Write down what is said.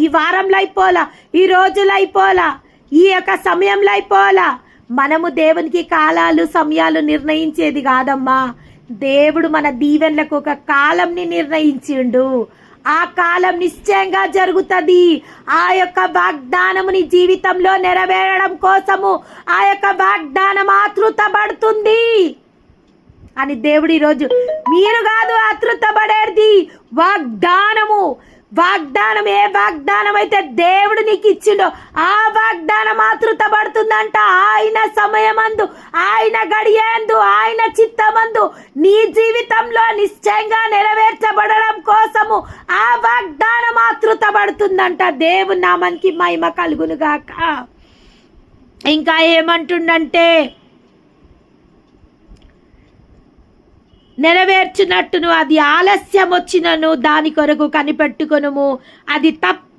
ఈ వారంలో అయిపోలా, ఈ రోజులో అయిపోలా, ఈ యొక్క సమయంలో అయిపోలా. మనము దేవునికి కాలాలు సమయాలు నిర్ణయించేది కాదమ్మా. దేవుడు మన దీవెనలకు ఒక కాలంని నిర్ణయించిండు. ఆ కాలం నిశ్చయంగా జరుగుతుంది. ఆ యొక్క వాగ్దానముని జీవితంలో నెరవేరడం కోసము ఆ యొక్క వాగ్దానం ఆతృతపడుతుంది అని దేవుడు ఈరోజు, మీరు కాదు ఆతృతపడేది, వాగ్దానము. వాగ్దానం ఏ వాగ్దానం అయితే దేవుడు నీకు ఇచ్చిండో ఆ వాగ్దానం ఆతృతపడుతుందంట. ఆయన సమయమందు, ఆయన గడియందు, ఆయన చిత్తమందు నీ జీవితంలో నిశ్చయంగా నెరవేర్చబడడం కోసము ఆ వాగ్దానం ఆతృతపడుతుందంట. దేవుని నామానికి మహిమ కలుగునుగాక. ఇంకా ఏమంటుండంటే, నెరవేర్చునట్టును అది ఆలస్యం వచ్చినను దాని కొరకు కనిపెట్టుకొనుము, అది